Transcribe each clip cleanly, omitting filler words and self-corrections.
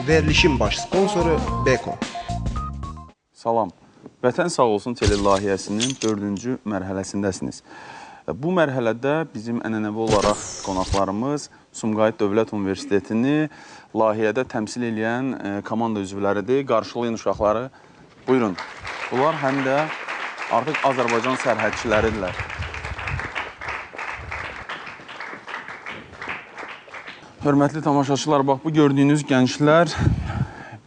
Verilişin baş sponsoru Beko. Salam. Vətən sağ olsun telelayihəsinin 4-cü mərhələsindəsiniz. Bu mərhələdə bizim ənənəvi olaraq qonaqlarımız Sumqayıt Dövlət Universitetini layihədə təmsil edən komanda üzvləridir. Qarşılayın uşaqları. Buyurun. Bunlar həm də artıq Azərbaycan sərhədçiləridirlər. Hörmətli tamaşaçılar, bax bu gördüyünüz gənclər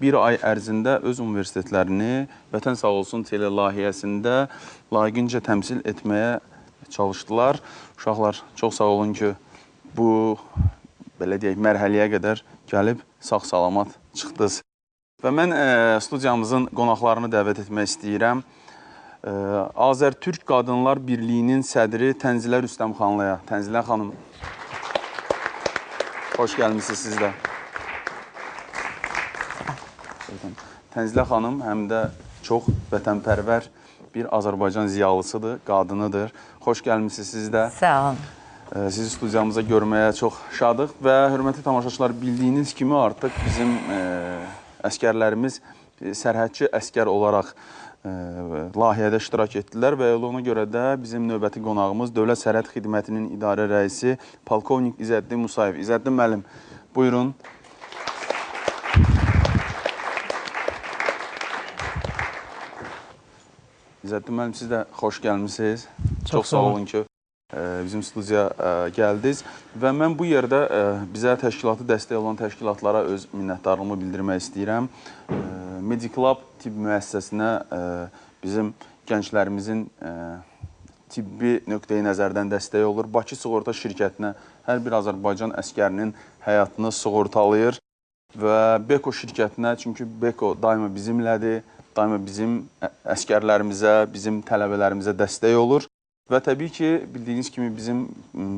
bir ay ərzində öz universitetlərini Vətən sağ olsun telelayihəsində layiqincə təmsil etməyə çalışdılar. Uşaqlar, çox sağ olun ki, bu belə deyək, mərhələyə qədər gəlib sağ-salamat çıxdınız. Və mən studiyamızın qonaqlarını dəvət etmək istəyirəm. Azərtürk Qadınlar Birliyinin sədri Tənzilə Rüstəmxanlıya. Tənzilə xanım, xoş gəlmişsiniz siz də. Tənzilə xanım həm də çox vətənpərvər bir Azərbaycan ziyalısıdır, qadınıdır. Xoş gəlmişsiniz siz də. Sağ olun. Sizi studiyamıza görməyə çox şadıq və hörmətli tamaşaçılar, bildiyiniz kimi artıq bizim əskərlərimiz sərhədçi əskər olaraq layihədə iştirak etdilər və ona görə də bizim növbəti qonağımız Dövlət Sərhəd Xidmətinin idarə rəisi Polkovnik İzzəddin Musayev. İzzəddin müəllim, buyurun. İzzəddin müəllim, siz də xoş gəlmişsiniz. Çox sağ olun ki, bizim studiyaya gəldiniz. Və mən bu yerdə bizə təşkilatı dəstək olan təşkilatlara öz minnətdarlığımı bildirmək istəyirəm. Mediclab tibb müəssisəsinə bizim gənclərimizin tibbi nöqteyi nəzərdən dəstək olur. Bakı Sığorta şirkətinə hər bir Azərbaycan əskərinin həyatını sığortalayır. Və Beko şirkətinə, çünki Beko daima bizimlədir. Daima bizim əskərlərimizə, bizim tələbələrimizə dəstək olur. Və təbii ki, bildiyiniz kimi bizim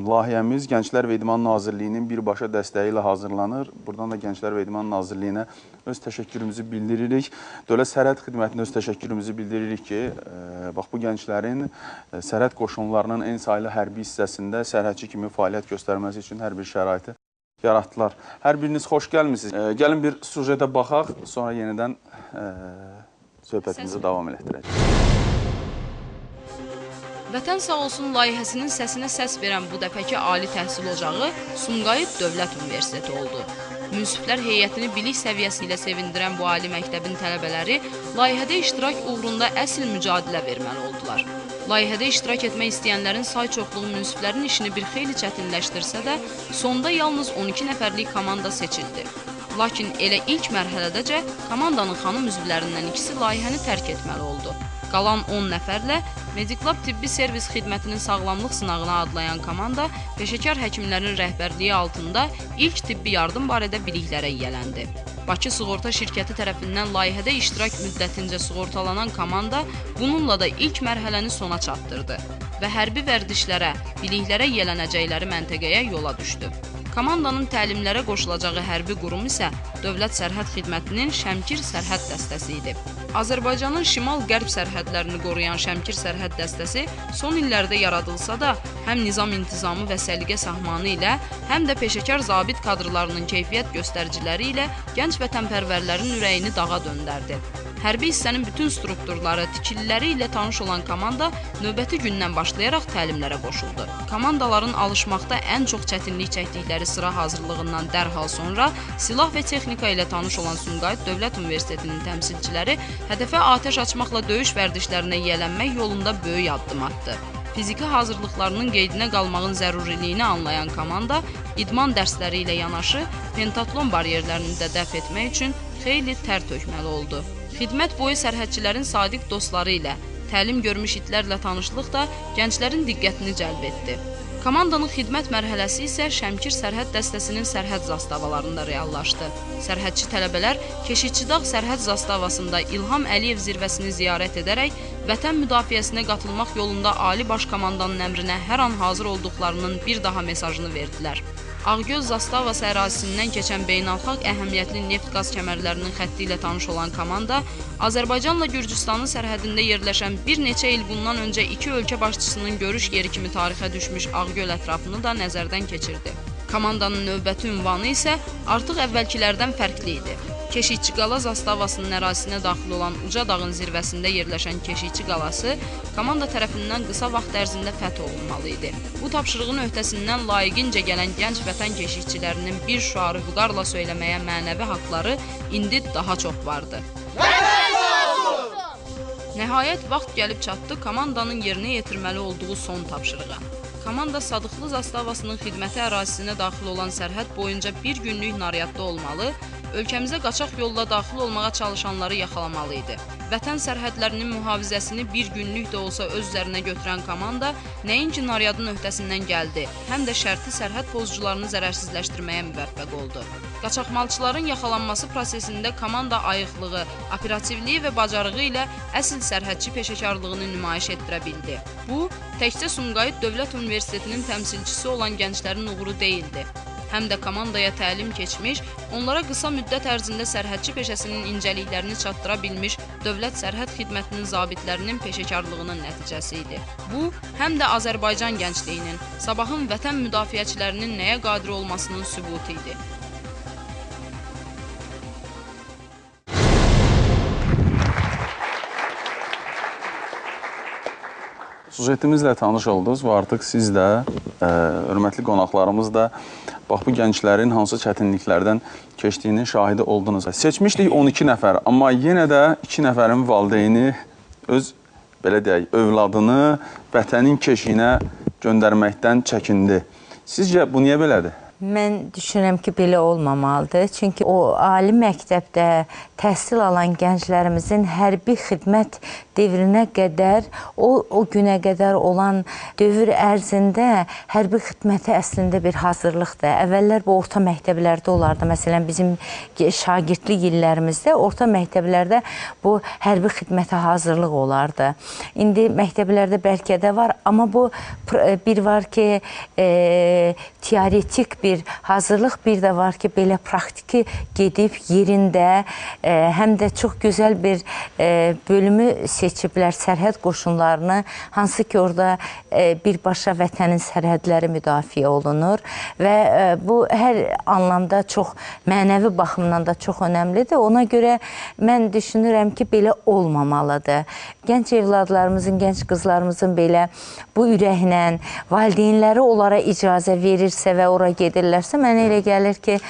layihəmiz Gənclər və İdman Nazirliyinin birbaşa dəstəyi ilə hazırlanır. Buradan da Gənclər və İdman Nazirliyinə öz təşəkkürümüzü bildiririk. Dövlət Sərhəd Xidmətinə öz təşəkkürümüzü bildiririk ki, bax bu gənclərin sərhəd qoşunlarının en saylı hərbi hissəsində sərhədçi kimi fəaliyyət göstərməsi üçün hər bir şəraiti yaratdılar. Hər biriniz xoş gəlmişsiniz. Gəlin bir sujetə baxaq, sonra yenidən söhbətimizi davam elətdirəcək. Vətən sağ olsun layihəsinin səsinə səs verən bu dəfəki ali təhsil ocağı Sumqayıt Dövlət Universiteti oldu. Münsiflər heyətini bilik səviyyəsi ilə sevindirən bu ali məktəbin tələbələri layihədə iştirak uğrunda əsl mücadilə verməli oldular. Layihədə iştirak etmək istəyənlərin say çoxluğu münsiflərin işini bir xeyli çətinləşdirsə də, sonda yalnız 12 nəfərlik komanda seçildi. Lakin elə ilk mərhələdəcə komandanın xanım üzvlərindən ikisi layihəni tərk etməli oldu. Qalan 10 nəfərlə Mediclab tibbi servis xidmətinin sağlamlıq sınağına adlayan komanda peşəkar həkimlərin rəhbərliyi altında ilk tibbi yardım barədə biliklərə yiyələndi. Bakı Sığorta şirkəti tərəfindən layihədə iştirak müddətincə sığortalanan komanda bununla da ilk mərhələni sona çatdırdı və hərbi vərdişlərə, biliklərə yiyələnəcəkləri məntəqəyə yola düşdü. Komandanın təlimlərə qoşulacağı hərbi qurum isə Dövlət Sərhəd Xidmətinin Şəmkir Sərhəd Dəstəsi idi. Azərbaycanın şimal-qərb sərhədlərini qoruyan Şəmkir Sərhəd Dəstəsi son illərdə yaradılsa da, həm nizam intizamı və səliqə sahmanı ilə, həm də peşəkar zabit kadrlarının keyfiyyət göstəriciləri ilə gənc vətənpərvərlərin ürəyini dağa döndərdi. Hərbi hissənin bütün strukturları, tikililəri ilə tanış olan komanda növbəti gündən başlayaraq təlimlərə qoşuldu. Komandaların alışmaqda ən çox çətinlik çəkdikləri sıra hazırlığından dərhal sonra silah və texnika ilə tanış olan Sumqayıt Dövlət Universitetinin təmsilçiləri hədəfə atəş açmaqla döyüş vərdişlərinə yiyələnmək yolunda böyük addım atdı. Fiziki hazırlıqlarının qeydinə qalmağın zəruriliyini anlayan komanda idman dərsləri ilə yanaşı pentatlon bariyerlərini də dəf etmək üçün xeyli tər tökməli oldu. Xidmət boyu sərhədçilərin sadiq dostları ilə, təlim görmüş itlərlə tanışlıq da gənclərin diqqətini cəlb etdi. Komandanın xidmət mərhələsi isə Şəmkir Sərhəd Dəstəsinin sərhəd zastavalarında reallaşdı. Sərhədçi tələbələr Keşikçidağ sərhəd zastavasında İlham Əliyev zirvəsini ziyarət edərək vətən müdafiəsinə qatılmaq yolunda Ali Baş Komandanın əmrinə hər an hazır olduqlarının bir daha mesajını verdilər. Ağgöz zastavası ərazisindən keçən beynəlxalq əhəmiyyətli neft-qaz kəmərlərinin xətti ilə tanış olan komanda Azərbaycanla Gürcüstanın sərhədində yerləşən bir neçə il bundan öncə iki ölkə başçısının görüş yeri kimi tarixə düşmüş Ağgöl ətrafını da nəzərdən keçirdi. Komandanın növbəti ünvanı isə artıq əvvəlkilərdən fərqli idi. Keşikçi Qala zastavasının ərazisinə daxil olan uca dağın zirvəsində yerləşən Keşikçi Qalası komanda tərəfindən qısa vaxt ərzində fəth olunmalı idi. Bu tapşırığın öhdəsindən layiqincə gələn gənc vətən keşikçilərinin bir şüarı vüqarla söyləməyə mənəvi haqları indi daha çox vardı. Nəhayət vaxt gəlib çatdı komandanın yerinə yetirməli olduğu son tapşırığa. Komanda Sadıqlı zastavasının xidməti ərazisinə daxil olan sərhəd boyunca bir günlük naryadda olmalı, ölkəmizə qaçaq yolla daxil olmağa çalışanları yaxalamalı idi. Vətən sərhədlərinin mühafizəsini bir günlük də olsa öz üzərinə götürən komanda nəinki naryadın öhdəsindən gəldi, həm də şərti sərhəd pozucularını zərərsizləşdirməyə müvəffəq oldu. Qaçaqmalçıların yaxalanması prosesində komanda ayıqlığı, operativliyi və bacarığı ilə əsl sərhədçi peşəkarlığını nümayiş etdirə bildi. Bu, təkcə Sumqayıt Dövlət Universitetinin təmsilçisi olan gənclərin uğuru deyildi. Həm də komandaya təlim keçmiş, onlara qısa müddət ərzində sərhədçi peşəsinin incəliklərini çatdıra bilmiş Dövlət Sərhəd Xidmətinin zabitlərinin peşəkarlığının nəticəsi idi. Bu, həm də Azərbaycan gəncliyinin, sabahın vətən müdafiəçilərinin nəyə qadir olmasının sübutu idi. Sujetimizlə tanış oldunuz və artıq siz də, hörmətli qonaqlarımız da bax bu gənclərin hansı çətinliklərdən keçdiyinin şahidi oldunuz. Seçmişdik 12 nəfər, amma yenə də 2 nəfərin valideyni öz, belə deyək, övladını vətənin keşiyinə göndərməkdən çəkindi. Sizcə bu niyə belədir? Mən düşünürəm ki, belə olmamalıdır. Çünki o ali məktəbdə təhsil alan gənclərimizin hərbi xidmət devrinə qədər, o günə qədər olan dövr ərzində hərbi xidmətə əslində bir hazırlıqdır. Əvvəllər bu orta məktəblərdə olardı. Məsələn, bizim şagirdlik illərimizdə orta məktəblərdə bu hərbi xidmətə hazırlıq olardı. İndi məktəblərdə bəlkə də var, amma bu bir var ki, teoretik bir hazırlıq, bir də var ki, belə praktiki gedib yerində, həm də çox gözəl bir bölümü seçiblər, sərhəd qoşunlarını, hansı ki, orada birbaşa vətənin sərhədləri müdafiə olunur və bu hər anlamda çox mənəvi baxımdan da çox önəmlidir. Ona görə mən düşünürəm ki, belə olmamalıdır. Gənc evladlarımızın, gənc qızlarımızın belə bu ürəklə, valideynləri onlara icazə verirsə və ora gedirlərsə, mənə elə gəlir ki,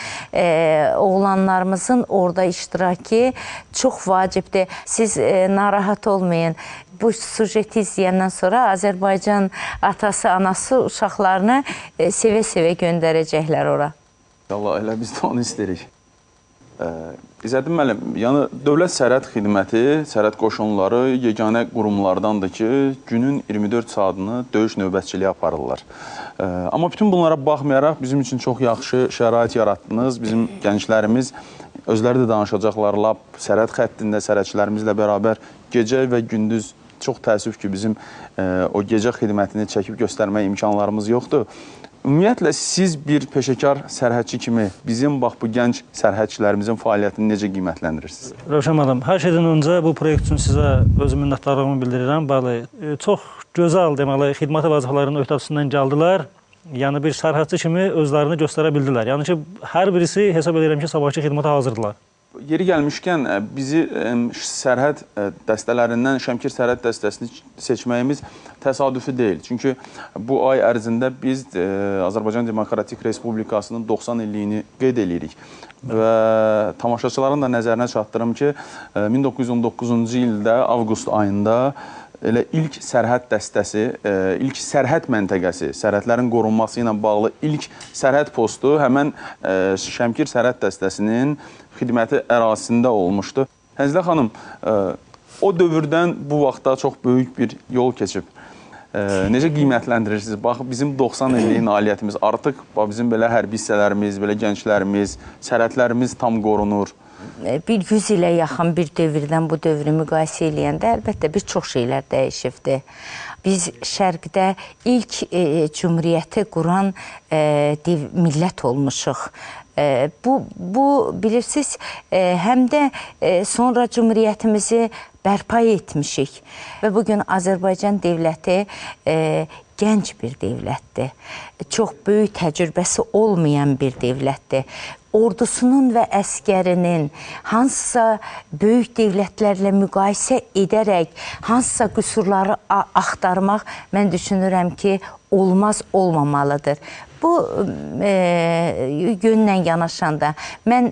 oğlanlarımızın orada iştirakı çox vacibdir. Siz narahat olmayın. Bu sujeti izləyəndən sonra Azərbaycan atası, anası uşaqlarını sevə-sevə göndərəcəklər ora. Allah, elə biz də onu istəyirik. İzzəddin müəllim, yəni Dövlət Sərhəd Xidməti, sərhəd qoşunları yeganə qurumlardandır ki, günün 24 saatını döyüş növbətçiliyi aparırlar. Amma bütün bunlara baxmayaraq bizim üçün çox yaxşı şərait yaratdınız. Bizim gənclərimiz özləri də danışacaqlar, lap sərhəd xəttində sərhədçilərimizlə bərabər gecə və gündüz çox təəssüf ki, bizim o gecə xidmətini çəkib göstərmək imkanlarımız yoxdur. Ümumiyyətlə, siz bir peşəkar sərhədçi kimi bizim bax bu gənc sərhədçilərimizin fəaliyyətini necə qiymətləndirirsiniz? Rövşən müəllim, hər şeydən öncə bu proyekt üçün sizə öz minnətdarlığımı bildirirəm. Bəli, çox gözəl deməli xidməti vəzifələrinin öhdəsindən gəldilər. Yəni bir sərhədçi kimi özlərini göstərə bildilər. Yəni ki, hər birisi hesab edirəm ki, sabahki xidmətə hazırdılar. Yeri gəlmişkən, bizi sərhəd dəstələrindən Şəmkir sərhəd dəstəsini seçməyimiz təsadüfi deyil. Çünki bu ay ərzində biz Azərbaycan Demokratik Respublikasının 90 illiyini qeyd edirik. Və tamaşaçıların da nəzərinə çatdırım ki, 1919-cu ildə avqust ayında elə ilk sərhəd dəstəsi, ilk sərhəd məntəqəsi, sərhədlərin qorunması ilə bağlı ilk sərhəd postu həmən Şəmkir sərhəd dəstəsinin xidməti ərazisində olmuşdu. Həzlə xanım, o dövrdən bu vaxtda çox böyük bir yol keçib. Necə qiymətləndirirsiniz? Bax, bizim 90 illik nailiyyətimiz artıq, bizim belə hərbi hissələrimiz, belə gənclərimiz, sərhədlərimiz tam qorunur. Bir 100 ilə yaxın bir dövrdən bu dövrü müqayisə eləyəndə əlbəttə bir çox şeylər dəyişibdir. Biz Şərqdə ilk cümhuriyyəti quran millət olmuşuq. Bu bilirsiniz, həm də sonra cümhuriyyətimizi bərpa etmişik və bugün Azərbaycan dövləti gənc bir dövlətdir. Çox böyük təcrübəsi olmayan bir dövlətdir. Ordusunun və əskərinin hansısa böyük dövlətlərlə müqayisə edərək hansısa qüsurları axtarmaq mən düşünürəm ki, olmamalıdır. Bu yönlə yanaşanda mən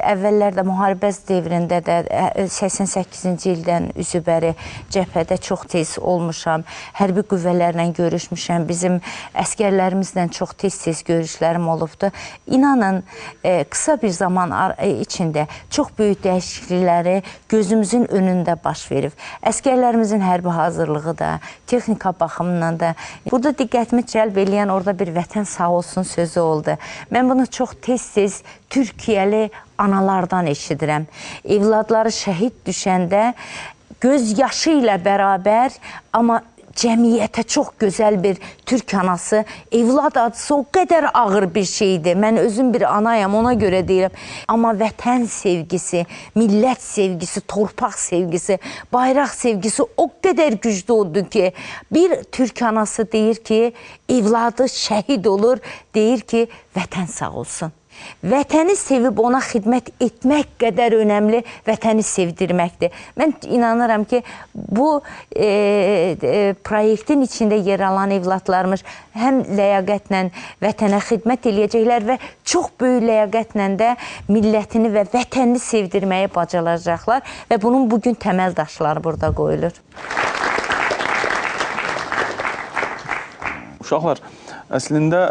əvvəllərdə müharibə dövründə də 88-ci ildən üzübəri cəbhədə çox tez olmuşam. Hərbi qüvvələrlə görüşmüşəm. Bizim əskərlərimizlə çox tez görüşlərim olubdu. İnanın, qısa bir zaman içində çox böyük dəyişiklikləri gözümüzün önündə baş verib. Əskərlərimizin hərbi hazırlığı da, texnika baxımından da. Burada diqqətimi cəlb eləyən orada bir vətən sağ olsun sözü oldu. Mən bunu çox tez Türkiyəli analardan eşidirəm. Evladları şəhid düşəndə göz yaşı ilə bərabər, amma cəmiyyətə çox gözəl bir Türk anası, evlad adısı o qədər ağır bir şeydir. Mən özüm bir anayam, ona görə deyirəm. Amma vətən sevgisi, millət sevgisi, torpaq sevgisi, bayraq sevgisi o qədər güclü oldu ki, bir Türk anası deyir ki, evladı şəhid olur, deyir ki, vətən sağ olsun. Vətəni sevib ona xidmət etmək qədər önəmli vətəni sevdirməkdir. Mən inanıram ki, bu proyektin içində yer alan evladlarımız həm ləyaqətlə vətənə xidmət eləyəcəklər və çox böyük ləyaqətlə də millətini və vətənini sevdirməyi bacaracaqlar və bunun bugün təməl daşları burada qoyulur. Uşaqlar, əslində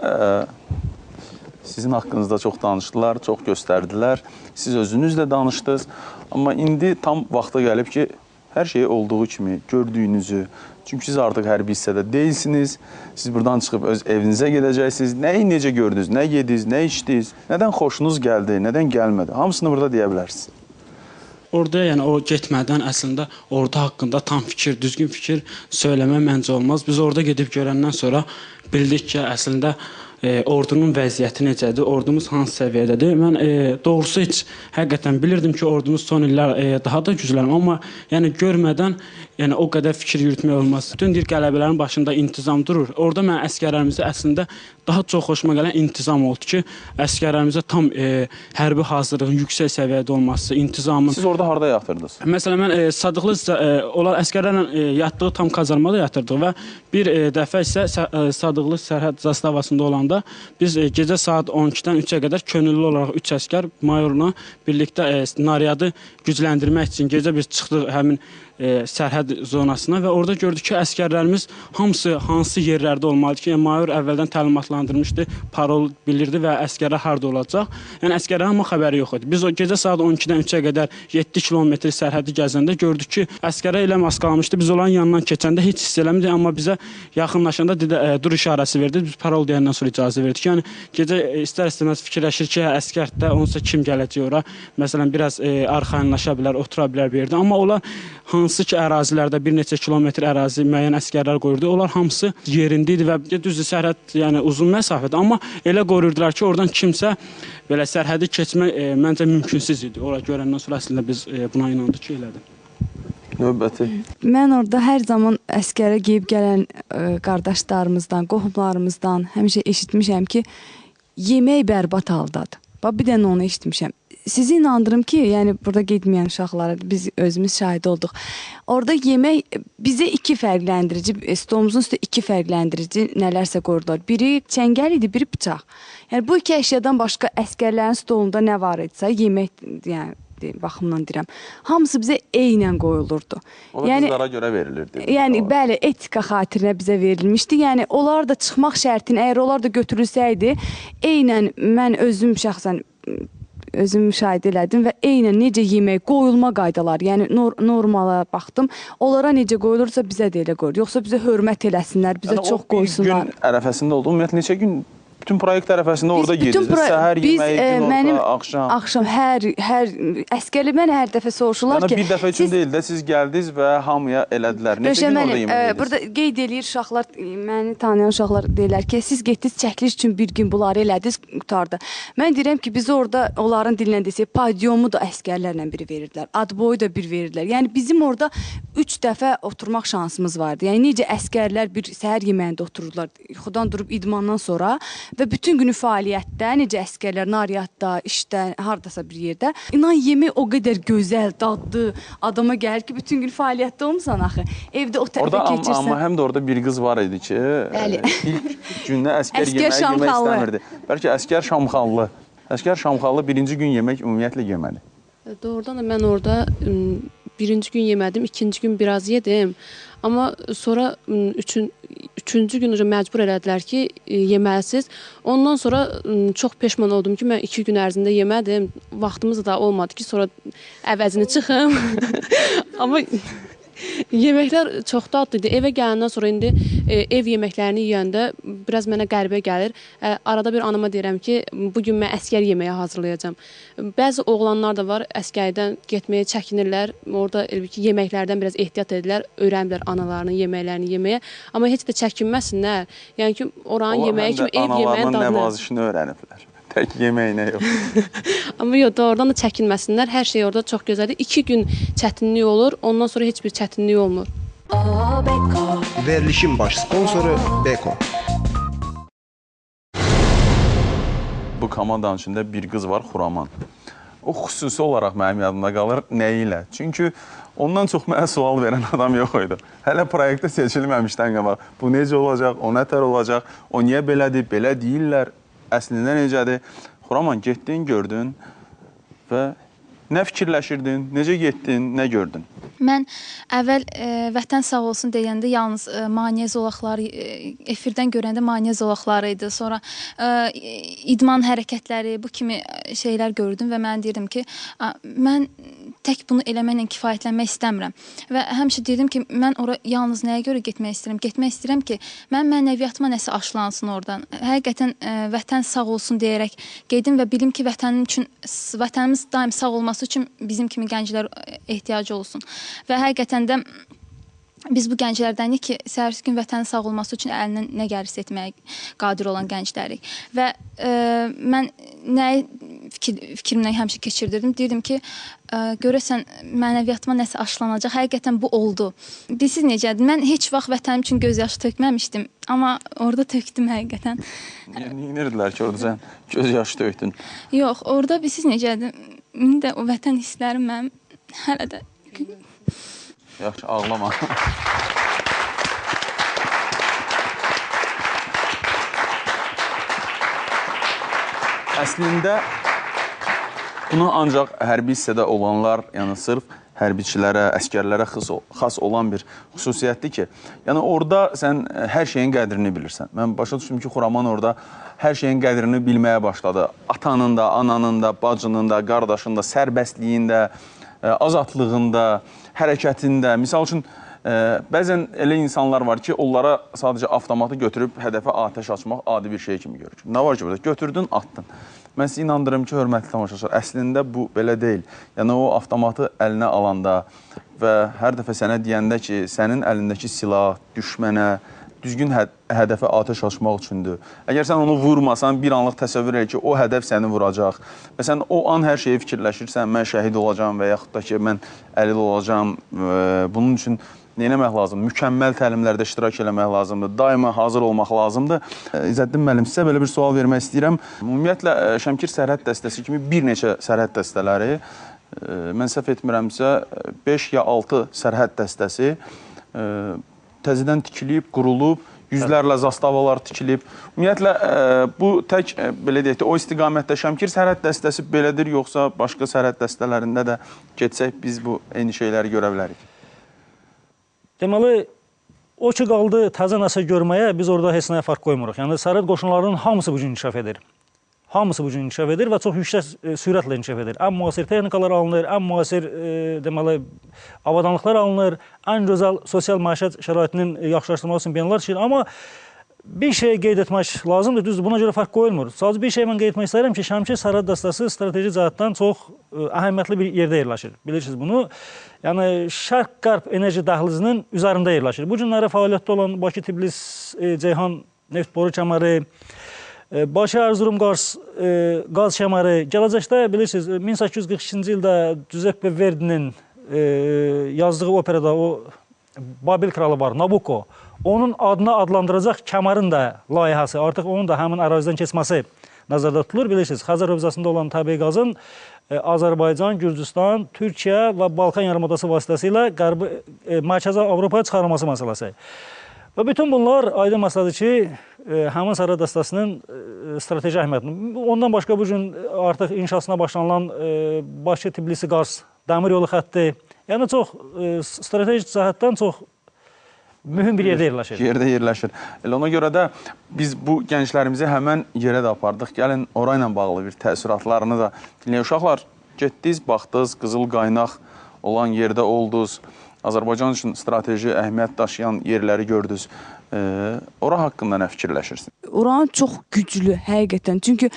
sizin haqqınızda çox danışdılar, çox göstərdilər. Siz özünüz də danışdınız. Amma indi tam vaxta gəlib ki, hər şey olduğu kimi gördüyünüzü, çünki siz artıq hərbi hissədə deyilsiniz, siz buradan çıxıb öz evinizə gedəcəksiniz. Nəyi necə gördünüz, nə yediniz, nə içdiniz, nədən xoşunuz gəldi, nədən gəlmədi? Hamısını burada deyə bilərsiniz. Orada yəni o getmədən əslində orada haqqında tam fikir, düzgün fikir söyləmə məncə olmaz. Biz orada gedib görəndən sonra bildik ki, əslində ordunun vəziyyəti necədir, ordumuz hansı səviyyədədir. Mən doğrusu heç həqiqətən bilirdim ki, ordumuz son illər daha da güclənir, amma yəni görmədən yəni o qədər fikir yürütmək olmaz. Bütün deyir qələbələrin başında intizam durur. Orada mən əskərlərimizə əslində daha çox xoşuma gələn intizam oldu ki, əskərlərimizə tam hərbi hazırlığın yüksək səviyyədə olması, intizamın. Siz orada harda yatırdınız? Məsələn, mən Sadıqlı onlar əskərlərlə yatdığı tam kazarmada yatırdıq və bir dəfə isə Sadıqlı sərhəd zastavasında olanda biz gecə saat 12-dən 3-ə qədər könüllü olaraq 3 əskər mayorla birlikdə naryadı gücləndirmək üçün gecə biz çıxdıq həmin sərhəd zonasına və orada gördük ki, əskərlərimiz hamısı hansı yerlərdə olmalıdır ki, mayor əvvəldən təlimatlandırmışdı, parol bilirdi və əskərlər harda olacaq. Yəni əskərlərin amma xəbəri yox idi. Biz o gecə saat 12-dən 3-ə qədər 7 kilometr sərhədi gəzəndə gördük ki, əskərlər elə maskalamışdı. Biz onların yanından keçəndə heç hiss eləmədik, amma bizə yaxınlaşanda dur işarəsi verdi. Biz parol deyəndən sonra icazə verdik. Yəni gecə istər-istəməz fikirləşir ki, əskərdə onsa kim gələcək ora? Məsələn, biraz arxayınlaşa bilər, otura bilər bir yerdə. Amma onlar hansı ki ərazilərdə bir neçə kilometr ərazi müəyyən əskərlər qoyurdu. Onlar hamısı yerində idi və düzdür sərhəd yəni uzun məsafədə, amma elə qorurdular ki, oradan kimsə belə sərhədi keçmək məncə mümkünsüz idi. Ora görəndən sonra əslində biz buna inandıq ki, elədim. Növbəti. Mən orada hər zaman əskərə geyib gələn qardaşlarımızdan, qohumlarımızdan həmişə eşitmişəm ki, yemək bərbad haldadır. Bir dənə onu eşitmişəm. Sizi inandırım ki, yəni burada getməyən uşaqlara biz özümüz şahid olduq. Orada yemək bizə iki fərqləndirici, stolumuzun üstə iki fərqləndirici nələrsə qoyurdular. Biri çəngəl idi, biri bıçaq. Yəni bu iki əşyadan başqa əskərlərin stolunda nə var idisə, yemək yəni baxımdan deyirəm. Hamısı bizə eynən qoyulurdu. O da qızlara görə verilirdi. Yəni bəli, etika xatirinə bizə verilmişdi. Yəni onlar da çıxmaq şərtini, əgər onlar da götürülsəydi, eynən mən özüm şəxsən özüm müşahidə elədim və eynən necə yemək, qoyulma qaydaları, yəni normala baxdım. Onlara necə qoyulursa bizə də elə qoyulur. Yoxsa bizə hörmət eləsinlər, bizə çox qoysunlar. Bir gün ərəfəsində oldu, ümumiyyətlə neçə gün bütün proyekt ərəfəsində orada Biz bütün gedirsiniz. Səhər biz, yeməyi, mənim günorta, axşam. Axşam hər əskərli mən hər dəfə soruşurlar Yəni ki, bir dəfə üçün deyil də siz gəldiniz və hamıya elədilər. Neçə gün orada yemək yediniz? Burada qeyd eləyir uşaqlar, məni tanıyan uşaqlar deyirlər ki, siz getdiniz çəkiliş üçün bir gün bunları elədiniz, qutardı. Mən deyirəm ki, biz orada onların dilinə desək, podiumu da əskərlərlə biri verirdilər, adboyu da bir verirdilər. Yəni bizim orada 3 dəfə oturmaq şansımız vardı. Yəni necə əskərlər bir səhər yeməyində otururlar, yuxudan durub idmandan sonra və bütün günü fəaliyyətdə, necə əskərlər nariyyatda, işdə, hardasa bir yerdə. İnan yemək o qədər gözəl, dadlı, adama gəlir ki, bütün gün fəaliyyətdə olmusan axı. Evdə o tərəfə keçirsən. Amma həm də orada bir qız var idi ki, ilk gündə əskər yemək istəmirdi. Bəlkə əskər şamxallı. Əskər şamxallı birinci gün yemək ümumiyyətlə yemədi. Doğrudan da mən orada birinci gün yemədim, ikinci gün biraz yedim. Amma sonra üçüncü gün məcbur elədilər ki, yeməlisiz. Ondan sonra çox peşman oldum ki, mən 2 gün ərzində yemədim. Vaxtımız da olmadı ki, sonra əvəzini çıxım. Amma yeməklər çox dadlı idi. Evə gələndən sonra indi ev yeməklərini yeyəndə biraz mənə qəribə gəlir. Arada bir anama deyirəm ki, bugün mən əskər yeməyi hazırlayacağam. Bəzi oğlanlar da var, əskərdən getməyə çəkinirlər. Orada yeməklərdən biraz ehtiyat edirlər, öyrənirlər analarının yeməklərini yeməyə. Amma heç də çəkinməsinlər. Yəni ki, oranın yeməyi kimi ev yeməyin dadını. Analarının nəvazişini öyrəniblər. Tək yeməyinə yox. Amma yox, doğrudan da çəkinməsinlər. Hər şey orada çox gözəldir. 2 gün çətinlik olur, ondan sonra heç bir çətinlik olmur. Verilişin baş sponsoru Beko. Bu komandanın içində bir qız var, Xuraman. O xüsusi olaraq mənim yadımda qalır. Nəyi ilə? Çünki ondan çox mənə sual verən adam yox idi. Hələ proyektdə seçilməmişdən qabaq. Bu necə olacaq, o nətər olacaq, o niyə belədir, belə deyirlər. Əslində necədir? Xuraman, getdin, gördün və nə fikirləşirdin, necə getdin, nə gördün? Mən əvvəl vətən sağ olsun deyəndə yalnız maneə zolaqları, efirdən görəndə maneə zolaqları idi. Sonra idman hərəkətləri, bu kimi şeylər gördüm və mən deyirdim ki, mən tək bunu eləməklə kifayətlənmək istəmirəm. Və həmişə deyirdim ki, mən ora yalnız nəyə görə getmək istəyirəm? Getmək istəyirəm ki, mən mənəviyyatıma nəsə aşılansın oradan. Həqiqətən vətən sağ olsun deyərək gedim və bilim ki, vətənimiz daim sağ olması üçün bizim kimi gənclər ehtiyacı olsun. Və həqiqətən də biz bu gənclərdənik ki, səhərsi gün vətənin sağ olması üçün əlindən nə gəlirsə etməyə qadir olan gənclərik. Və mən nəyi fikrimdən həmişə keçirdirdim? Deyirdim ki, görəsən mənəviyyatıma nəsə aşılanacaq. Həqiqətən bu oldu. Bilirsiniz necədir? Mən heç vaxt vətənim üçün göz yaşı tökməmişdim. Amma orada tökdüm həqiqətən. Neyinirdilər ki, orada sən göz yaşı tökdün? Yox, orada bilirsiniz necədir? İndi də o vətən hisslərim mənim hələ də... Yaxşı, ağlama. Əslində, bunu ancaq hərbi hissədə olanlar, yəni sırf hərbiçilərə, əskərlərə xas olan bir xüsusiyyətdir ki, yəni orada sən hər şeyin qədrini bilirsən. Mən başa düşdüm ki, Xuraman orada hər şeyin qədrini bilməyə başladı. Atanın da, ananın da, bacının da, qardaşın da, sərbəstliyində, azadlığında, hərəkətində. Misal üçün, bəzən elə insanlar var ki, onlara sadəcə avtomatı götürüb hədəfə atəş açmaq adi bir şey kimi görür. Nə var ki, burada? Götürdün, attın. Mən sizə inandırım ki, hörmətli tamaşaçılar, əslində bu belə deyil. Yəni, o avtomatı əlinə alanda və hər dəfə sənə deyəndə ki, sənin əlindəki silah düşmənə, düzgün hədəfə atəş açmaq üçündür. Əgər sən onu vurmasan, bir anlıq təsəvvür elə ki, o hədəf səni vuracaq. Və sən o an hər şeyi fikirləşirsən, mən şəhid olacağam və yaxud da ki, mən əlil olacağam. Bunun üçün nə etmək lazımdır? Mükəmməl təlimlərdə iştirak eləmək lazımdır. Daima hazır olmaq lazımdır. İzzəddin müəllim, sizə belə bir sual vermək istəyirəm. Ümumiyyətlə, Şəmkir Sərhəd Dəstəsi kimi bir neçə sərhəd dəstələri, mən səhv etmirəmsə, 5 ya 6 sərhəd dəstəsi təzədən tikilib, qurulub, yüzlərlə zastavalar tikilib. Ümumiyyətlə, bu tək, belə deyək, o istiqamətdə Şəmkir Sərhəd Dəstəsi belədir, yoxsa başqa sərhəd dəstələrində də getsək, biz bu eyni şeyləri görə bilərik? Deməli, o ki qaldı təzə nəsə görməyə, biz orada heç nəyə fark qoymuruq. Yəni, sərhəd qoşunlarının hamısı bu gün inkişaf edir. Hamısı bu gün inkişaf edir və çox yüksək sürətlə inkişaf edir. Ən müasir texnikalar alınır, ən müasir deməli, avadanlıqlar alınır, ən gözəl sosial məişət şəraitinin yaxşılaşdırmaq üçün beynələr çekilir. Amma bir şey qeyd etmək lazımdır. Düzdür, buna görə fərq qoyulmur. Sadəcə bir şey mən qeyd etmək istəyirəm ki, Şəmkir Sərhəd Dastası strateji cəhətdən çox əhəmiyyətli bir yerdə yerləşir. Bilirsiniz bunu. Yəni Şərq-Qərb enerji dəhlizinin üzərində yerləşir. Bu günləri fəaliyyətdə olan Bakı-Tbilisi-Ceyhan neft boru kəməri, Bakı-Erzurum-Qars qaz kəməri, gələcəkdə bilirsiniz 1842-ci ildə Giuseppe Verdi'nin yazdığı operada o Babil kralı var, Nabucco. Onun adına adlandıracaq kəmərin də layihəsi, artıq onun da həmin ərazidən keçməsi nəzərdə tutulur. Bilirsiniz, Xəzər hövzəsində olan təbii qazın Azərbaycan, Gürcüstan, Türkiyə və Balkan yarımadası vasitəsilə Mərkəzi Avropaya çıxarılması məsələsi. Və bütün bunlar aydın məsələdir ki, həmin Sərhəd Dastasının strateji əhəmiyyətini. Ondan başqa bu gün artıq inşasına başlanılan Bakı-Tbilisi-Qars dəmir yolu xətti, yəni çox strateji cəhətdən çox mühüm bir yerdə yerləşir. Yerdə yerləşir. Elə ona görə də biz bu gənclərimizi həmən yerə də apardıq. Gəlin, orayla bağlı bir təəssüratlarını da dinləyək. Uşaqlar, getdiniz, baxdınız, qızıl qaynaq olan yerdə oldunuz. Azərbaycan üçün strateji əhəmiyyət daşıyan yerləri gördünüz. Ora haqqında nə fikirləşirsiniz? Oranın çox güclü, həqiqətən. Çünki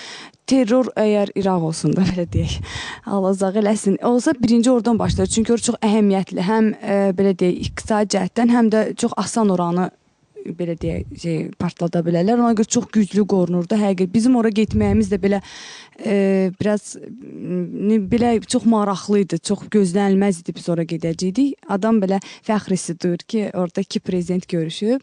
terror əgər İraq olsun da, belə deyək, Allah uzaq eləsin, olsa birinci oradan başlar. Çünki orada çox əhəmiyyətli, həm belə deyək, iqtisadi cəhətdən, həm də çox asan oranı belə deyək, partlada bilərlər. Ona görə çox güclü qorunurdu. Həqiqət bizim ora getməyimiz də belə biraz belə çox maraqlıydı, çox gözlənilməz idi biz ora gedəcəkdik. Adam belə fəxr hissi duyur ki, orada iki prezident görüşüb,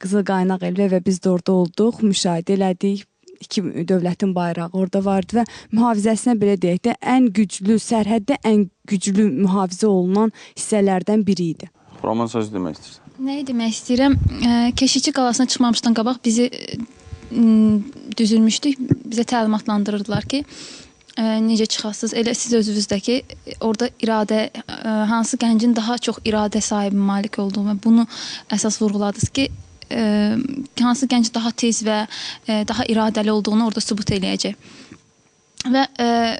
qızıl qaynaq elvə və biz də orada olduq, müşahidə elədik. İki dövlətin bayrağı orada vardı və mühafizəsinə belə deyək də ən güclü, sərhəddə ən güclü mühafizə olunan hissələrdən biri idi. Roman söz demək istəyirsən? Nəyi demək istəyirəm? Keşikçi qalasına çıxmamışdan qabaq bizi düzülmüşdük. Bizə təlimatlandırırdılar ki, necə çıxasınız? Elə siz özünüzdə ki, orada iradə, hansı gəncin daha çox iradə sahibi malik olduğunu və bunu əsas vurğuladınız ki, hansı gənc daha tez və daha iradəli olduğunu orada sübut eləyəcək. Və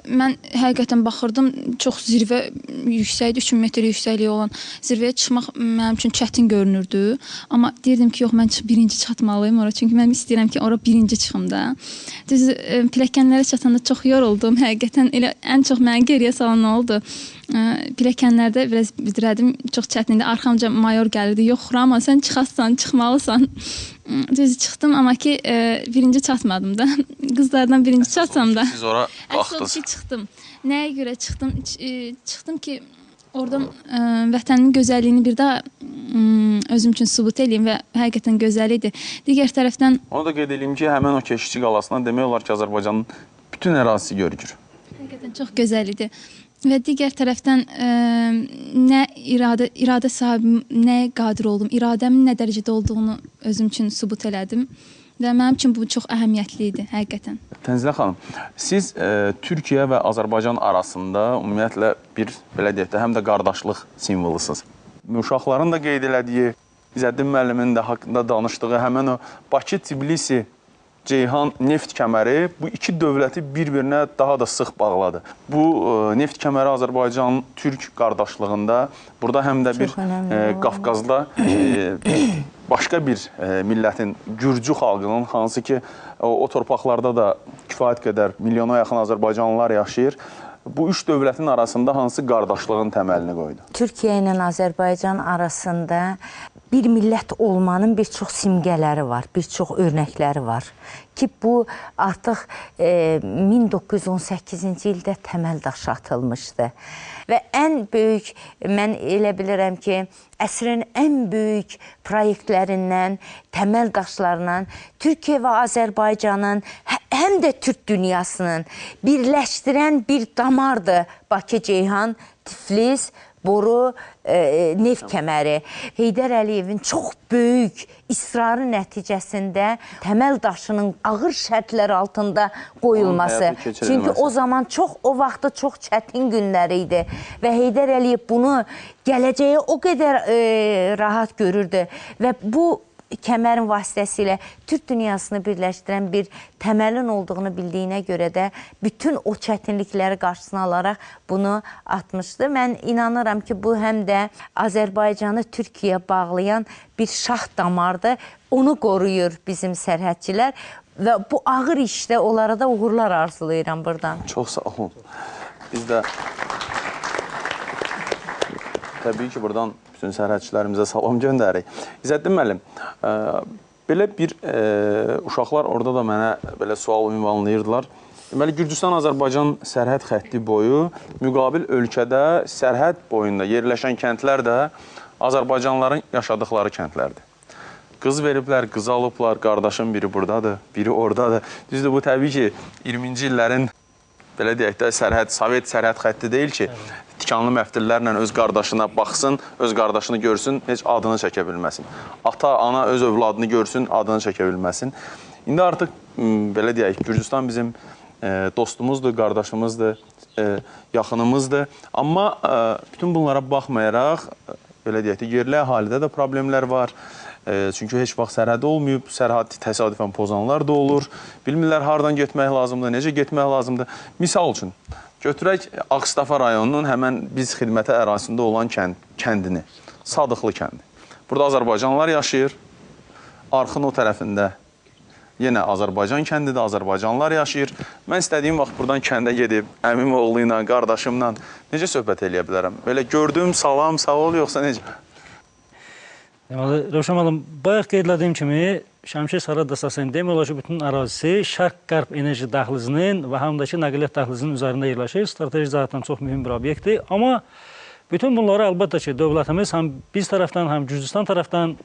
mən həqiqətən baxırdım, çox zirvə yüksəkdir, 3000 metr yüksəkliyi olan zirvəyə çıxmaq mənim üçün çətin görünürdü. Amma deyirdim ki, yox, mən birinci çatmalıyım ora, çünki mən istəyirəm ki, ora birinci çıxım da. Düz pilləkənlərə çatanda çox yoruldum, həqiqətən elə ən çox məni geriyə salan nə oldu? Pilləkənlərdə biraz bitirədim, çox çətindir. Arxamca mayor gəlirdi, yox, Rama, sən çıxasan, çıxmalısan. Düz çıxdım, amma ki, birinci çatmadım da. Qızlardan birinci çatsam da. Siz ora baxdınız. Çıxdım. Nəyə görə çıxdım? Çıxdım ki, oradan vətənimin gözəlliyini bir daha özüm üçün sübut edeyim və həqiqətən gözəl idi. Digər tərəfdən... Onu da qeyd edeyim ki, həmən o keşikçi qalasından demək olar ki, Azərbaycanın bütün ərazisi görükür. Həqiqətən çox gözəl idi. Və digər tərəfdən nə iradə sahibi, nə qadir oldum, iradəmin nə dərəcədə olduğunu özüm üçün sübut elədim. Və mənim üçün bu çox əhəmiyyətli idi, həqiqətən. Tənzilə xanım, siz Türkiyə və Azərbaycan arasında ümumiyyətlə bir, belə deyək də, həm də qardaşlıq simvolusunuz. Uşaqların da qeyd elədiyi, İzzəddin müəllimin də haqqında danışdığı həmən o Bakı-Tbilisi Ceyhan neft kəməri bu iki dövləti bir-birinə daha da sıx bağladı. Bu neft kəməri Azərbaycan-Türk qardaşlığında burada həm də bir Qafqazda başqa bir millətin, Gürcü xalqının, hansı ki o torpaqlarda da kifayət qədər milyona yaxın Azərbaycanlılar yaşayır. Bu üç dövlətin arasında hansı qardaşlığın təməlini qoydu? Türkiyə ilə Azərbaycan arasında bir millət olmanın bir çox simgələri var, bir çox örnəkləri var ki, bu artıq 1918-ci ildə təməl daşı atılmışdı. Və ən böyük, mən elə bilirəm ki, əsrin ən böyük proyektlərindən, təməl daşlarından Türkiyə və Azərbaycanın, həm də Türk dünyasının birləşdirən bir damardır Bakı-Ceyhan, Tiflis, boru, neft kəməri. Heydər Əliyevin çox böyük israrı nəticəsində təməl daşının ağır şərtlər altında qoyulması. Çünki o zaman o vaxtda çox çətin günlər idi və Heydər Əliyev bunu gələcəyə o qədər rahat görürdü və bu kəmərin vasitəsilə Türk dünyasını birləşdirən bir təməlin olduğunu bildiyinə görə də bütün o çətinlikləri qarşısına alaraq bunu atmışdı. Mən inanıram ki, bu həm də Azərbaycanı Türkiyəyə bağlayan bir şax damardır. Onu qoruyur bizim sərhədçilər və bu ağır işdə onlara da uğurlar arzulayıram buradan. Çox sağ olun. Biz də təbii ki, buradan bütün sərhədçilərimizə salam göndərik. İzzəddin müəllim, belə bir uşaqlar orada da mənə belə sual ünvanlayırdılar. Deməli, Gürcüstan-Azərbaycan sərhəd xətti boyu müqabil ölkədə sərhəd boyunda yerləşən kəndlər də Azərbaycanlıların yaşadıkları kəndlərdir. Qız veriblər, qız alıblar, qardaşın biri buradadır, biri oradadır. Düzdür, bu təbii ki, 20-ci illərin, belə deyək də, Sovet sərhəd xətti deyil ki, tikanlı məftillərlə öz qardaşına baxsın, öz qardaşını görsün, heç adını çəkə bilməsin. Ata, ana öz övladını görsün, adını çəkə bilməsin. İndi artıq, belə deyək, Gürcüstan bizim dostumuzdur, qardaşımızdır, yaxınımızdır. Amma bütün bunlara baxmayaraq, belə deyək də, yerli əhalidə də problemlər var. Çünki heç vaxt sərhəd olmayıb, sərhəd təsadüfən pozanlar da olur. Bilmirlər haradan getmək lazımdır, necə getmək lazımdır. Misal üçün, götürək Ağstafa rayonunun həmən biz xidmətə ərazisində olan kəndini, Sadıqlı kəndi. Burada Azərbaycanlılar yaşayır. Arxın o tərəfində yenə Azərbaycan kəndidir, Azərbaycanlılar yaşayır. Mən istədiyim vaxt buradan kəndə gedib, əmim oğlu ilə, qardaşımla necə söhbət eləyə bilərəm? Belə gördüm, salam, sağ ol, yoxsa necə? Deməli, Rövşən müəllim, bayaq qeyd etdiyim kimi, Şəmşir Sərhəd əsasında demək olar ki, bütün ərazisi Şərq-Qərb enerji dəhlizinin və həm də ki, nəqliyyat dəhlizinin üzərində yerləşir. Strateji cəhətdən çox mühüm bir obyektdir. Amma bütün bunları əlbəttə ki, dövlətimiz həm biz tərəfdən, həm Gürcüstan tərəfdən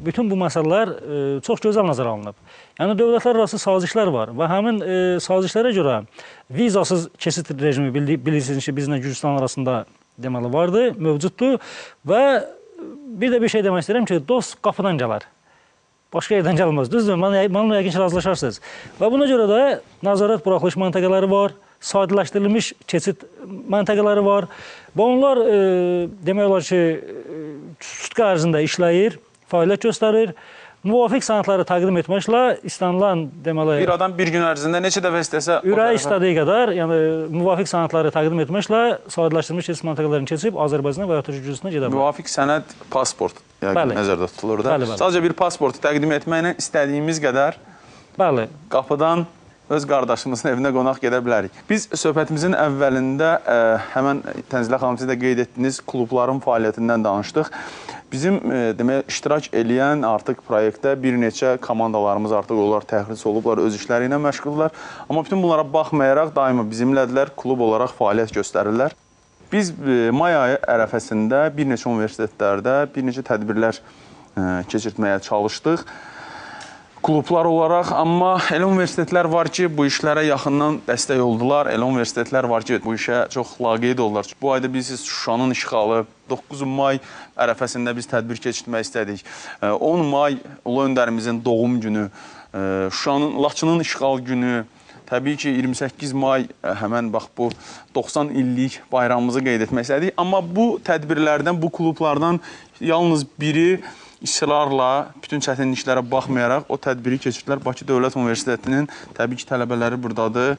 bütün bu məsələlər çox gözəl nəzərə alınıb. Yəni, dövlətlər arası sazişlər var və həmin sazişlərə görə vizasız keçid rejimi bilirsiniz ki, bizlə Gürcüstan arasında deməli vardı, mövcuddur və bir də bir şey demək istəyirəm ki, dost qapıdan gələr. Başqa yerdən gəlməz. Düzdür, mənimlə yəqin ki, razılaşarsınız. Və buna görə də nəzarət buraxılış məntəqələri var, sadiləşdirilmiş keçid məntəqələri var və onlar demək olar ki, sutqa ərzində işləyir, fəaliyyət göstərir. Müvafiq sənədləri təqdim etməklə istənilən deməli... Bir adam bir gün ərzində neçə dəfə istəsə... Ürəyi istədiyi qədər, yəni müvafiq sənədləri təqdim etməklə sadiləşdirilmiş keçid məntəqələrini keçib Azərbaycana və ya Gürcüstana gedə bilər. Müvafiq sənəd, pasport nəzərdə tutulur da. Sadəcə bir pasportu təqdim etməklə istədiyimiz qədər qapıdan öz qardaşımızın evinə qonaq gedə bilərik. Biz söhbətimizin əvvəlində həmən Tənzilə xanım siz də qeyd etdiniz, klubların fəaliyyətindən danışdıq. Bizim demək, iştirak eləyən artıq proyektdə bir neçə komandalarımız artıq onlar təxris olublar, öz işləri ilə məşğuldurlar. Amma bütün bunlara baxmayaraq daima bizimlədilər, klub olaraq fəaliyyət göstərirlər. Biz may ayı ərəfəsində bir neçə universitetlərdə bir neçə tədbirlər keçirtməyə çalışdıq. Klublar olaraq, amma elə universitetlər var ki, bu işlərə yaxından dəstək oldular. Elə universitetlər var ki, bu işə çox laqeyd oldular. Bu ayda biz Şuşanın işğalı, 9 may ərəfəsində biz tədbir keçirtmək istədik. 10 may Ulu Öndərimizin doğum günü, Şuşanın, Laçının işğal günü, təbii ki, 28 may həmən bax bu 90 illik bayramımızı qeyd etmək istədik. Amma bu tədbirlərdən, bu klublardan yalnız biri israrla, bütün çətinliklərə baxmayaraq o tədbiri keçirdilər. Bakı Dövlət Universitetinin təbii ki, tələbələri buradadır.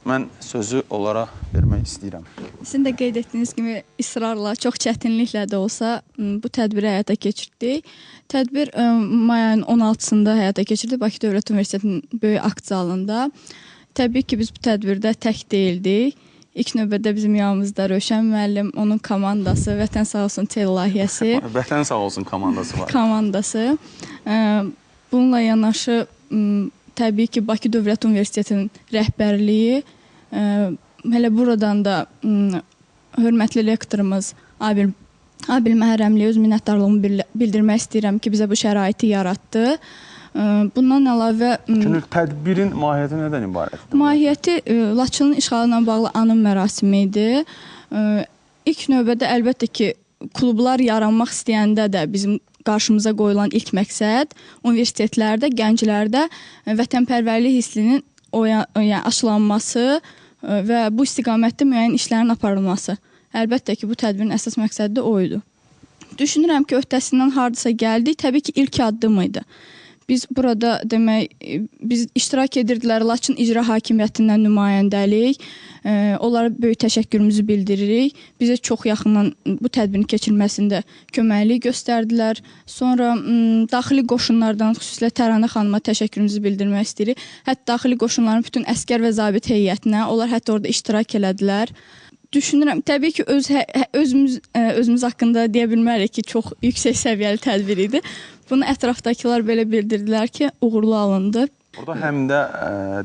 Mən sözü onlara vermək istəyirəm. Sizin də qeyd etdiyiniz kimi israrla, çox çətinliklə də olsa bu tədbiri həyata keçirdik. Tədbir mayın 16-sında həyata keçirdik Bakı Dövlət Universitetinin böyük akt zalında. Təbii ki, biz bu tədbirdə tək deyildik. İlk növbədə bizim yanımızda Rövşən müəllim, onun komandası, Vətən Sağ olsun tel layihəsi. Vətən Sağ olsun komandası var. Komandası. Bununla yanaşı, təbii ki, Bakı Dövlət Universitetinin rəhbərliyi, hələ buradan da hörmətli lektorumuz Abil Məhərrəmliyə öz minnətdarlığımı bildirmək istəyirəm ki, bizə bu şəraiti yaratdı. Bundan əlavə... Tədbirin mahiyyəti nədən ibarətdir? Mahiyyəti Laçının işğalı ilə bağlı anım mərasimi idi. İlk növbədə əlbəttə ki, klublar yaranmaq istəyəndə də bizim qarşımıza qoyulan ilk məqsəd universitetlərdə, gənclərdə vətənpərvərlik hissinin aşılanması və bu istiqamətdə müəyyən işlərin aparılması. Əlbəttə ki, bu tədbirin əsas məqsədi də o idi. Düşünürəm ki, öhdəsindən hardasa gəldik, təbii ki, ilk addım idi. Biz burada demək biz iştirak edirdilər Laçın İcra Hakimiyyətindən nümayəndəlik. Onlara böyük təşəkkürümüzü bildiririk. Bizə çox yaxından bu tədbirin keçirilməsində köməklik göstərdilər. Sonra daxili qoşunlardan xüsusilə Təranə xanıma təşəkkürümüzü bildirmək istəyirik. Hətta daxili qoşunların bütün əsgər və zabit heyətinə, onlar hətta orada iştirak elədilər. Düşünürəm, təbii ki, özümüz haqqında deyə bilmərik ki, çox yüksək səviyyəli tədbir idi. Bunu ətrafdakılar belə bildirdilər ki, uğurlu alındı. Burada həm də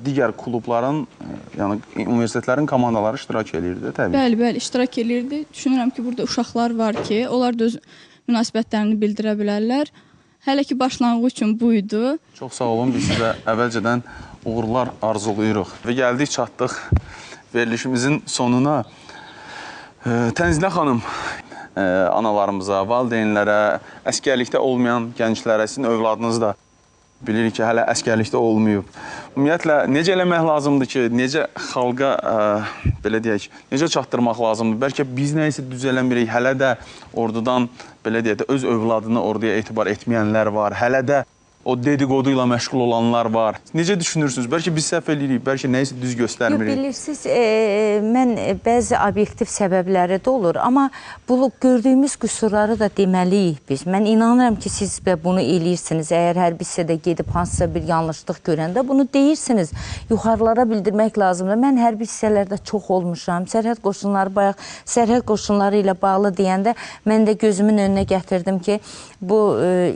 digər klubların, yəni universitetlərin komandaları iştirak edirdi, təbii. Bəli, iştirak edirdi. Düşünürəm ki, burada uşaqlar var ki, onlar da öz münasibətlərini bildirə bilərlər. Hələ ki, başlanğıc üçün buydu. Çox sağ olun, biz sizə əvvəlcədən uğurlar arzulayırıq. Və gəldik, çatdıq verilişimizin sonuna. Tənzilə xanım, analarımıza, valideynlərə, əskərlikdə olmayan gənclərə, sizin övladınız da bilirik ki, hələ əskərlikdə olmayıb. Ümumiyyətlə, necə eləmək lazımdır ki, necə xalqa, belə deyək, necə çatdırmaq lazımdır? Bəlkə biz nəyisə düz eləmirik, hələ də ordudan, belə deyək, öz övladını orduya etibar etməyənlər var, hələ də o dedikodu ilə məşğul olanlar var. Necə düşünürsünüz? Bəlkə biz səhv edirik, bəlkə nəyisə düz göstərmirik. Bilirsiniz, mən bəzi obyektiv səbəbləri də olur, amma bu gördüyümüz qüsurları da deməliyik biz. Mən inanıram ki, siz bunu eləyirsiniz. Əgər hər bir hissədə gedib hansısa bir yanlışlıq görəndə bunu deyirsiniz. Yuxarılara bildirmək lazımdır. Mən hər bir hissələrdə çox olmuşam. Sərhəd qoşunları, bayaq sərhəd qoşunları ilə bağlı deyəndə mən də gözümün önünə gətirdim ki, bu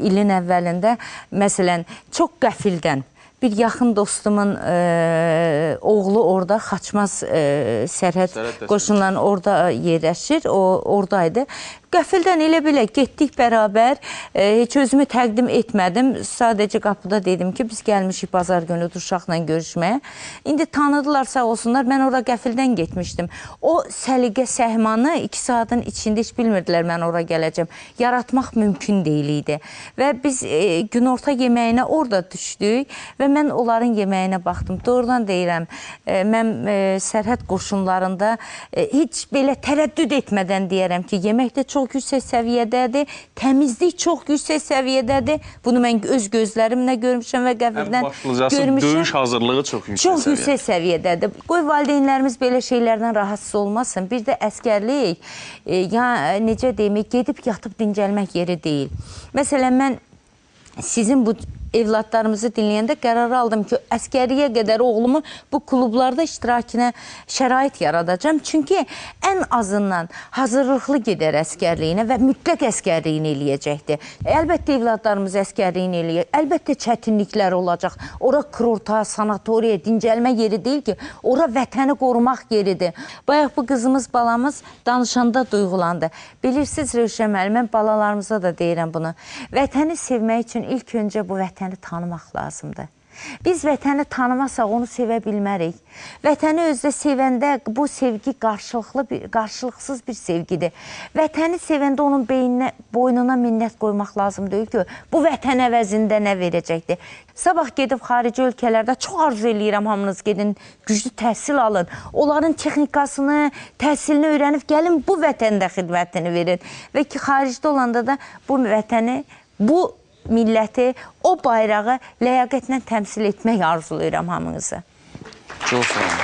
ilin əvvəlində məsələn, çox qəfildən bir yaxın dostumun oğlu orada Xaçmaz sərhəd qoşunlarının orada yerləşir, o oradaydı. Qəfildən elə belə getdik bərabər, heç özümü təqdim etmədim. Sadəcə qapıda dedim ki, biz gəlmişik bazar günü uşaqla görüşməyə. İndi tanıdılar sağ olsunlar, mən orada qəfildən getmişdim. O səliqə səhmanı 2 saatın içində heç bilmirdilər mən oraya gələcəm. Yaratmaq mümkün deyil idi. Və biz günorta yeməyinə orada düşdük və mən onların yeməyinə baxdım. Doğrudan deyirəm, mən sərhəd qoşunlarında heç belə tərəddüd etmədən deyərəm ki, yeməkdə çox yüksək səviyyədədir, təmizlik çox yüksək səviyyədədir. Bunu mən öz gözlərimlə görmüşəm və qəfildən görmüşəm. Döyüş hazırlığı çox yüksək səviyyədədir. Qoy valideynlərimiz belə şeylərdən rahatsız olmasın. Bir də əskərlik, necə deyim, gedib yatıb dincəlmək yeri deyil. Məsələn, mən sizin bu evladlarımızı dinləyəndə qərar aldım ki, əskəriyə qədər oğlumu bu klublarda iştirakına şərait yaradacam. Çünki ən azından hazırlıqlı gedər əskərliyinə və mütləq əskərliyini eləyəcəkdir. Əlbəttə evladlarımız əskərliyini eləyir. Əlbəttə çətinliklər olacaq. Ora kurorta, sanatoriya, dincəlmə yeri deyil ki, ora vətəni qorumaq yeridir. Bayaq bu qızımız, balamız danışanda duyğulandı. Bilirsiniz Rövşən müəllim, mən balalarımıza da deyirəm bunu. Vətəni sevmək üçün ilk öncə bu vətəni tanımaq lazımdır. Biz vətəni tanımasaq onu sevə bilmərik. Vətəni özdə sevəndə bu sevgi qarşılıqsız bir sevgidir. Vətəni sevəndə onun boynuna minnət qoymaq lazım deyil ki, bu vətən əvəzində nə verəcəkdir. Sabah gedib xarici ölkələrdə çox arzu eləyirəm, hamınız gedin, güclü təhsil alın. Onların texnikasını, təhsilini öyrənib gəlin bu vətəndə xidmətini verin. Və ki, xaricdə olanda da bu vətəni, bu milləti, o bayrağı ləyaqətlə təmsil etmək arzulayıram hamınızı. Çox sağ olun.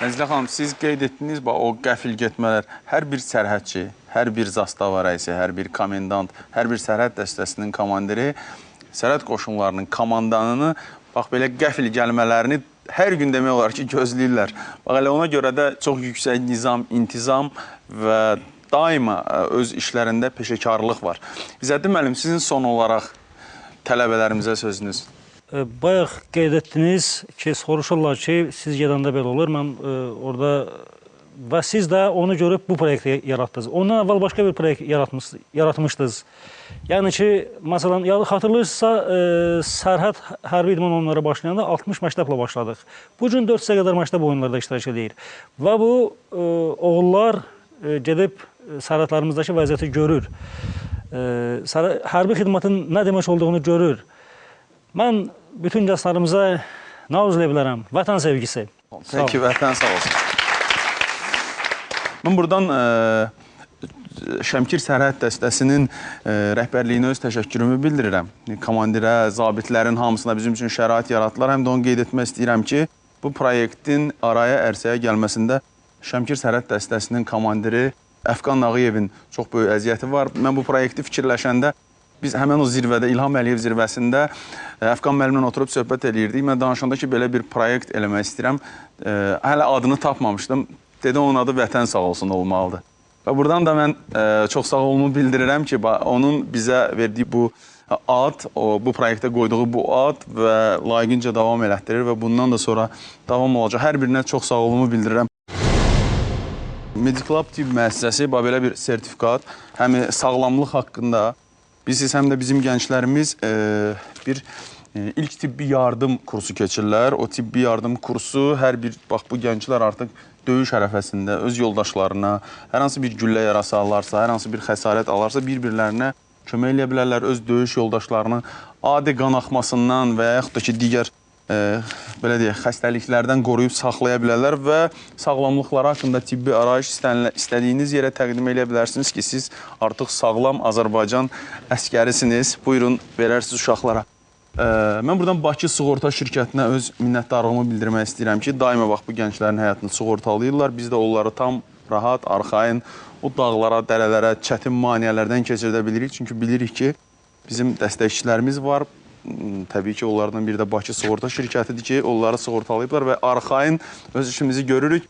Tənzilə xanım, siz qeyd etdiniz, o qəfil getmələr, hər bir sərhədçi, hər bir zastava rəisi, hər bir komendant, hər bir sərhəd dəstəsinin komandiri, sərhəd qoşunlarının komandanını, bax belə qəfil gəlmələrini hər gün demək olar ki, gözləyirlər. Bax, elə ona görə də çox yüksək nizam, intizam və daima öz işlərində peşəkarlıq var. İzzətdin müəllim, sizin son olaraq tələbələrimizə sözünüz. Bayaq qeyd etdiniz ki, soruşurlar ki, siz gedəndə belə olur. Mən orada və siz də onu görüb bu proyekti yaratdınız. Ondan əvvəl başqa bir proyekt yaratmışdınız. Yəni ki, məsələn, xatırlayırsınızsa, sərhəd hərbi idman oyunları başlayanda 60 məktəblə başladıq. Bu gün 400-ə qədər məktəb oyunlarda iştirak edir. Və bu oğullar gedib sərhədlərimizdəki vəziyyəti görür. Hərbi xidmətin nə demək olduğunu görür. Mən bütün gənclərimizə nə arzu edə bilərəm? Vətən sevgisi. Peki, vətən sağ olsun. Mən buradan Şəmkir Sərhəd dəstəsinin rəhbərliyinə öz təşəkkürümü bildirirəm. Komandirə, zabitlərin hamısına bizim üçün şərait yaratdılar. Həm də onu qeyd etmək istəyirəm ki, bu proyektin araya ərsəyə gəlməsində Şəmkir Sərhəd dəstəsinin komandiri Əfqan Nağıyevin çox böyük əziyyəti var. Mən bu proyekti fikirləşəndə biz həmən o zirvədə, İlham Əliyev zirvəsində Əfqan müəllimlə oturub söhbət edirdik. Mən danışanda ki, belə bir proyekt eləmək istəyirəm. Hələ adını tapmamışdım. Dedi, onun adı Vətən sağ olsun olmalıdır. Və buradan da mən çox sağ olunu bildirirəm ki, onun bizə verdiyi bu ad, bu proyektə qoyduğu bu ad və layiqincə davam elətdirir və bundan da sonra davam olacaq. Hər birinə çox sağ olumu bildirirəm. Mediclub tibb müəssisəsi belə bir sertifikat, həm sağlamlıq haqqında bilirsiniz, həm də bizim gənclərimiz bir ilk tibbi yardım kursu keçirlər. O tibbi yardım kursu hər bir, bax bu gənclər artıq döyüş ərəfəsində öz yoldaşlarına, hər hansı bir güllə yarası alarsa, hər hansı bir xəsarət alarsa bir-birlərinə kömək eləyə bilərlər, öz döyüş yoldaşlarının adi qan axmasından və yaxud da ki, digər belə deyək, xəstəliklərdən qoruyub saxlaya bilərlər və sağlamlıqları haqqında tibbi arayış istədiyiniz yerə təqdim edə bilərsiniz ki, siz artıq sağlam Azərbaycan əskərisiniz. Buyurun, verərsiniz uşaqlara. Mən buradan Bakı Sığorta şirkətinə öz minnətdarlığımı bildirmək istəyirəm ki, daima bax bu gənclərin həyatını sığortalayırlar. Biz də onları tam rahat, arxayın, o dağlara, dərələrə, çətin maneələrdən keçirdə bilirik. Çünki bilirik ki, bizim dəstəkçilərimiz var. Təbii ki, onlardan biri də Bakı Sığorta şirkətidir ki, onları sığortalayıblar və arxayın öz işimizi görürük.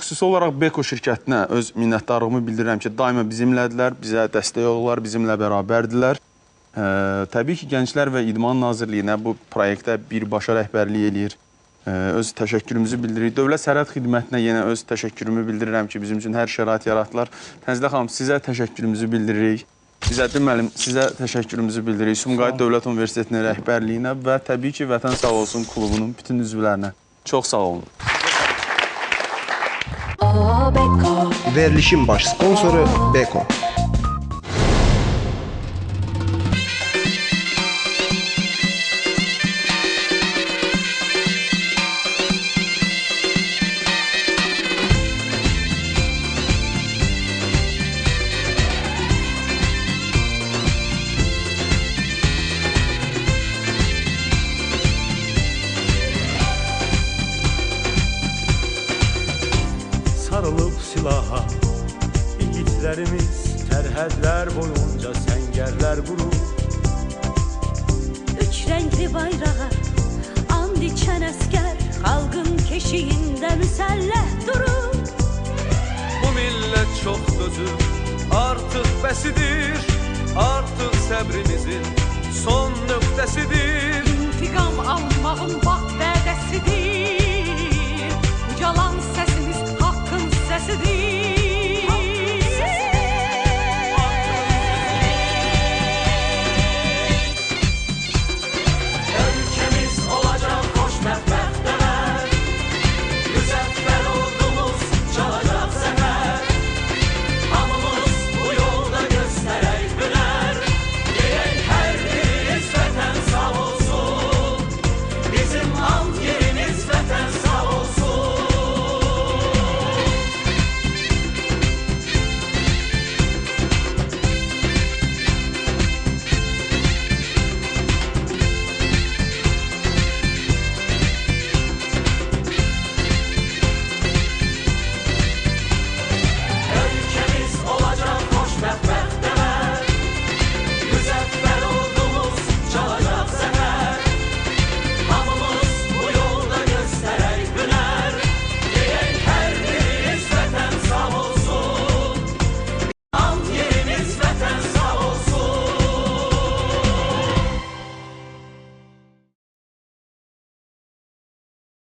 Xüsusi olaraq Beko şirkətinə öz minnətdarlığımı bildirirəm ki, daima bizimlədirlər, bizə dəstək olurlar, bizimlə bərabərdirlər. Təbii ki, Gənclər və İdman Nazirliyinə bu proyektə birbaşa rəhbərlik eləyir. Öz təşəkkürümüzü bildiririk. Dövlət Sərhəd Xidmətinə yenə öz təşəkkürümü bildirirəm ki, bizim üçün hər şərait yaratdılar. Tənzilə xanım, sizə təşəkkürümüzü bildiririk. İzzətdin müəllim, sizə təşəkkürümüzü bildiririk. Sumqayıt Dövlət Universitetinin rəhbərliyinə və təbii ki, Vətən Sağ olsun klubunun bütün üzvlərinə. Çox sağ olun. Verilişin baş sponsoru Beko. Sarılıb silaha İgidlərimiz sərhədlər boyunca səngərlər qurur. Üç renkli bayrağa and içən əskər xalqın keşiyində müsəlləh durur. Bu millət çox dözür, artıq bəsidir, artıq səbrimizin son nöqtəsidir. İntiqam almağın